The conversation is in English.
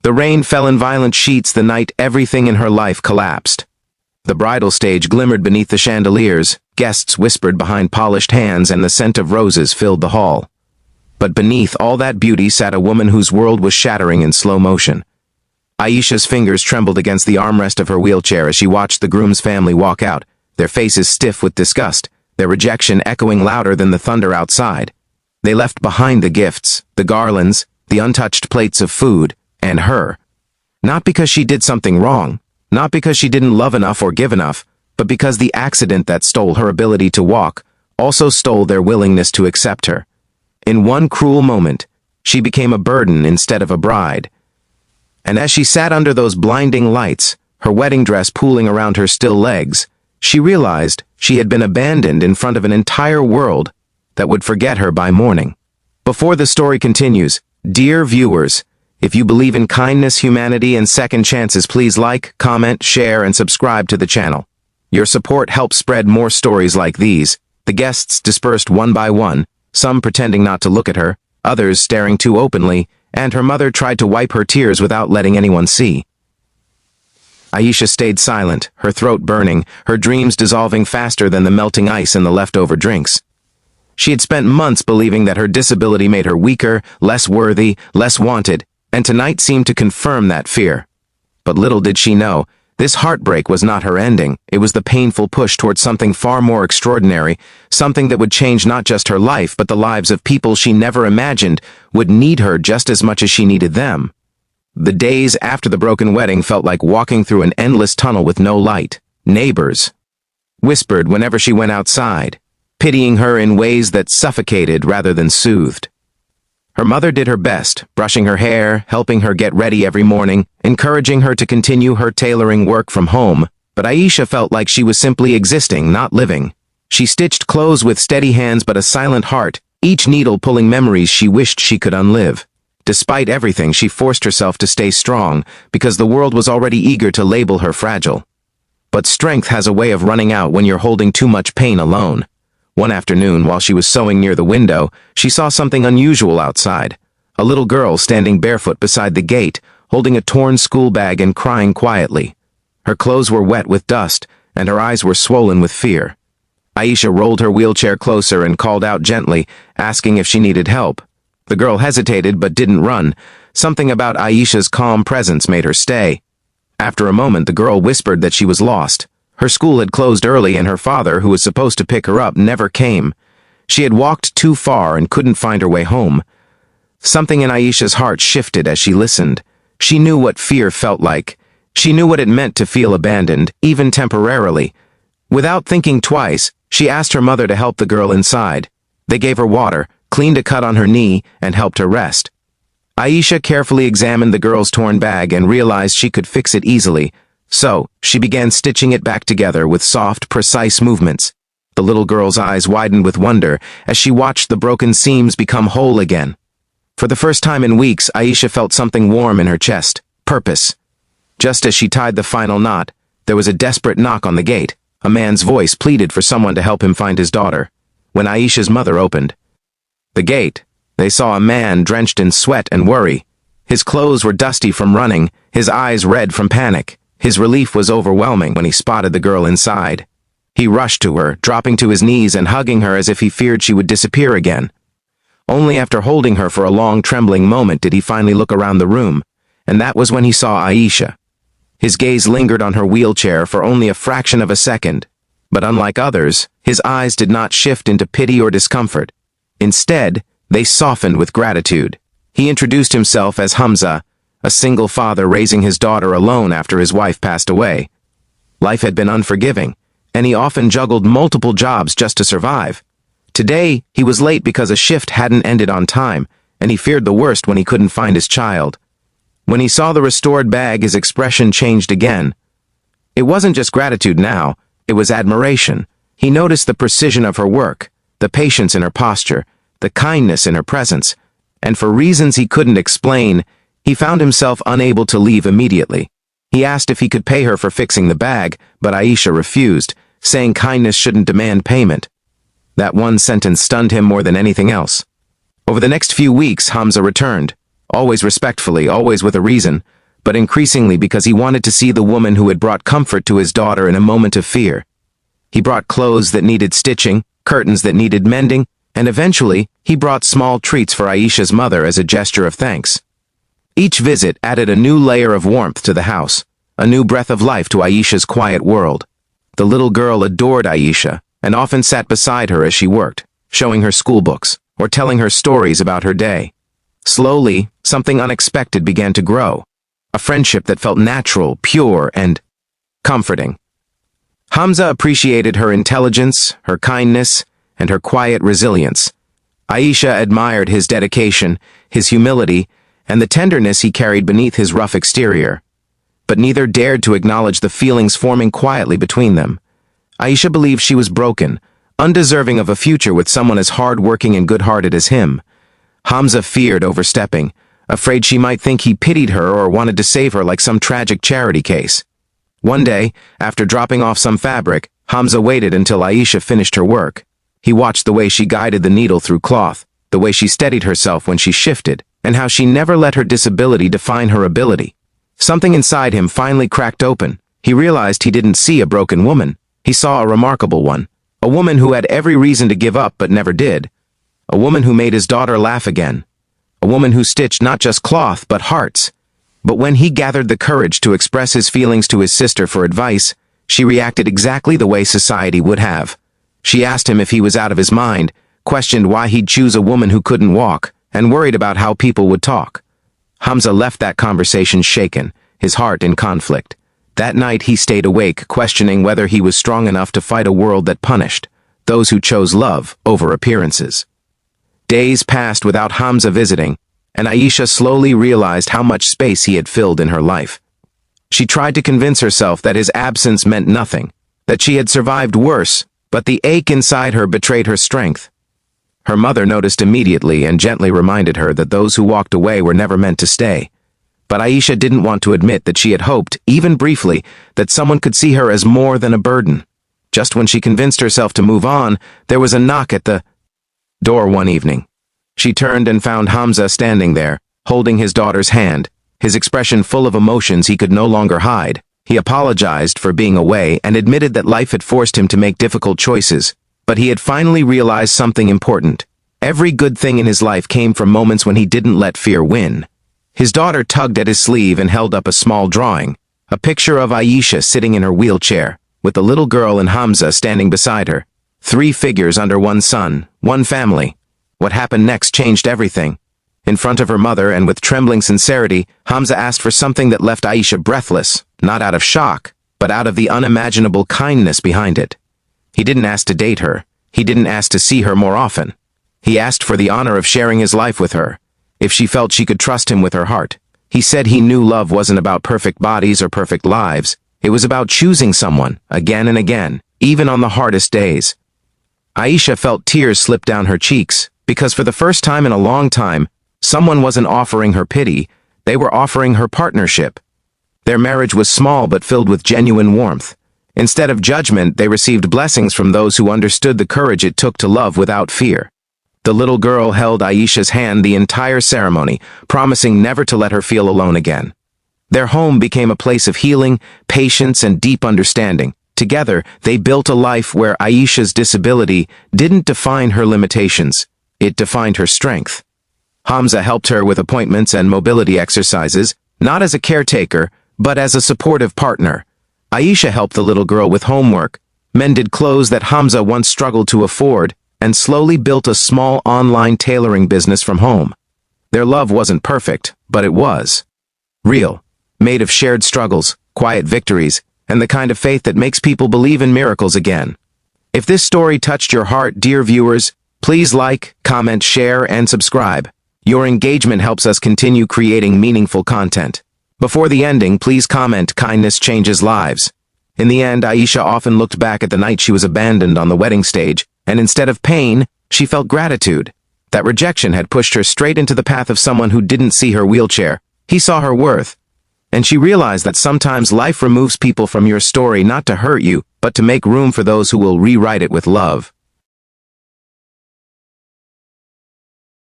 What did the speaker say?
The rain fell in violent sheets the night everything in her life collapsed. The bridal stage glimmered beneath the chandeliers, guests whispered behind polished hands, and the scent of roses filled the hall. But beneath all that beauty sat a woman whose world was shattering in slow motion. Aisha's fingers trembled against the armrest of her wheelchair as she watched the groom's family walk out, their faces stiff with disgust, their rejection echoing louder than the thunder outside. They left behind the gifts, the garlands, the untouched plates of food, and her. Not because she did something wrong, not because she didn't love enough or give enough, but because the accident that stole her ability to walk also stole their willingness to accept her. In one cruel moment, she became a burden instead of a bride. And as she sat under those blinding lights, her wedding dress pooling around her still legs, she realized she had been abandoned in front of an entire world that would forget her by morning. Before the story continues, dear viewers, if you believe in kindness, humanity, and second chances, please like, comment, share, and subscribe to the channel. Your support helps spread more stories like these. The guests dispersed one by one, some pretending not to look at her, others staring too openly, and her mother tried to wipe her tears without letting anyone see. Aisha stayed silent, her throat burning, her dreams dissolving faster than the melting ice in the leftover drinks. She had spent months believing that her disability made her weaker, less worthy, less wanted, and tonight seemed to confirm that fear. But little did she know, this heartbreak was not her ending. It was the painful push towards something far more extraordinary, something that would change not just her life but the lives of people she never imagined would need her just as much as she needed them. The days after the broken wedding felt like walking through an endless tunnel with no light. Neighbors whispered whenever she went outside, pitying her in ways that suffocated rather than soothed. Her mother did her best, brushing her hair, helping her get ready every morning, encouraging her to continue her tailoring work from home, but Aisha felt like she was simply existing, not living. She stitched clothes with steady hands but a silent heart, each needle pulling memories she wished she could unlive. Despite everything, she forced herself to stay strong, because the world was already eager to label her fragile. But strength has a way of running out when you're holding too much pain alone. One afternoon, while she was sewing near the window, she saw something unusual outside. A little girl standing barefoot beside the gate, holding a torn school bag and crying quietly. Her clothes were wet with dust, and her eyes were swollen with fear. Aisha rolled her wheelchair closer and called out gently, asking if she needed help. The girl hesitated but didn't run. Something about Aisha's calm presence made her stay. After a moment, the girl whispered that she was lost. Her school had closed early and her father, who was supposed to pick her up, never came. She had walked too far and couldn't find her way home. Something in Aisha's heart shifted as she listened. She knew what fear felt like. She knew what it meant to feel abandoned, even temporarily. Without thinking twice, she asked her mother to help the girl inside. They gave her water, cleaned a cut on her knee, and helped her rest. Aisha carefully examined the girl's torn bag and realized she could fix it easily. So, she began stitching it back together with soft, precise movements. The little girl's eyes widened with wonder as she watched the broken seams become whole again. For the first time in weeks, Aisha felt something warm in her chest. Purpose. Just as she tied the final knot, there was a desperate knock on the gate. A man's voice pleaded for someone to help him find his daughter. When Aisha's mother opened the gate, they saw a man drenched in sweat and worry. His clothes were dusty from running, his eyes red from panic. His relief was overwhelming when he spotted the girl inside. He rushed to her, dropping to his knees and hugging her as if he feared she would disappear again. Only after holding her for a long, trembling moment did he finally look around the room, and that was when he saw Aisha. His gaze lingered on her wheelchair for only a fraction of a second, but unlike others, his eyes did not shift into pity or discomfort. Instead, they softened with gratitude. He introduced himself as Hamza, a single father raising his daughter alone after his wife passed away. Life had been unforgiving, and he often juggled multiple jobs just to survive. Today, he was late because a shift hadn't ended on time, and he feared the worst when he couldn't find his child. When he saw the restored bag, his expression changed again. It wasn't just gratitude now, it was admiration. He noticed the precision of her work, the patience in her posture, the kindness in her presence, and for reasons he couldn't explain, he found himself unable to leave immediately. He asked if he could pay her for fixing the bag, but Aisha refused, saying kindness shouldn't demand payment. That one sentence stunned him more than anything else. Over the next few weeks, Hamza returned, always respectfully, always with a reason, but increasingly because he wanted to see the woman who had brought comfort to his daughter in a moment of fear. He brought clothes that needed stitching, curtains that needed mending, and eventually, he brought small treats for Aisha's mother as a gesture of thanks. Each visit added a new layer of warmth to the house, a new breath of life to Aisha's quiet world. The little girl adored Aisha and often sat beside her as she worked, showing her school books or telling her stories about her day. Slowly, something unexpected began to grow, a friendship that felt natural, pure, and comforting. Hamza appreciated her intelligence, her kindness, and her quiet resilience. Aisha admired his dedication, his humility, and the tenderness he carried beneath his rough exterior. But neither dared to acknowledge the feelings forming quietly between them. Aisha believed she was broken, undeserving of a future with someone as hard-working and good-hearted as him. Hamza feared overstepping, afraid she might think he pitied her or wanted to save her like some tragic charity case. One day, after dropping off some fabric, Hamza waited until Aisha finished her work. He watched the way she guided the needle through cloth, the way she steadied herself when she shifted, and how she never let her disability define her ability. Something inside him finally cracked open. He realized he didn't see a broken woman. He saw a remarkable one. A woman who had every reason to give up but never did. A woman who made his daughter laugh again. A woman who stitched not just cloth but hearts. But when he gathered the courage to express his feelings to his sister for advice, she reacted exactly the way society would have. She asked him if he was out of his mind, questioned why he'd choose a woman who couldn't walk, and worried about how people would talk. Hamza left that conversation shaken, his heart in conflict. That night he stayed awake, questioning whether he was strong enough to fight a world that punished those who chose love over appearances. Days passed without Hamza visiting, and Aisha slowly realized how much space he had filled in her life. She tried to convince herself that his absence meant nothing, that she had survived worse, but the ache inside her betrayed her strength. Her mother noticed immediately and gently reminded her that those who walked away were never meant to stay. But Aisha didn't want to admit that she had hoped, even briefly, that someone could see her as more than a burden. Just when she convinced herself to move on, there was a knock at the door one evening. She turned and found Hamza standing there, holding his daughter's hand, his expression full of emotions he could no longer hide. He apologized for being away and admitted that life had forced him to make difficult choices, but he had finally realized something important. Every good thing in his life came from moments when he didn't let fear win. His daughter tugged at his sleeve and held up a small drawing, a picture of Aisha sitting in her wheelchair, with the little girl and Hamza standing beside her. 3 figures under one sun, one family. What happened next changed everything. In front of her mother and with trembling sincerity, Hamza asked for something that left Aisha breathless, not out of shock, but out of the unimaginable kindness behind it. He didn't ask to date her. He didn't ask to see her more often. He asked for the honor of sharing his life with her, if she felt she could trust him with her heart. He said he knew love wasn't about perfect bodies or perfect lives. It was about choosing someone, again and again, even on the hardest days. Aisha felt tears slip down her cheeks, because for the first time in a long time, someone wasn't offering her pity, they were offering her partnership. Their marriage was small but filled with genuine warmth. Instead of judgment, they received blessings from those who understood the courage it took to love without fear. The little girl held Aisha's hand the entire ceremony, promising never to let her feel alone again. Their home became a place of healing, patience, and deep understanding. Together, they built a life where Aisha's disability didn't define her limitations. It defined her strength. Hamza helped her with appointments and mobility exercises, not as a caretaker, but as a supportive partner. Aisha helped the little girl with homework, mended clothes that Hamza once struggled to afford, and slowly built a small online tailoring business from home. Their love wasn't perfect, but it was real, made of shared struggles, quiet victories, and the kind of faith that makes people believe in miracles again. If this story touched your heart, dear viewers, please like, comment, share, and subscribe. Your engagement helps us continue creating meaningful content. Before the ending, please comment, "Kindness changes lives." In the end, Aisha often looked back at the night she was abandoned on the wedding stage, and instead of pain, she felt gratitude. That rejection had pushed her straight into the path of someone who didn't see her wheelchair. He saw her worth. And she realized that sometimes life removes people from your story not to hurt you, but to make room for those who will rewrite it with love.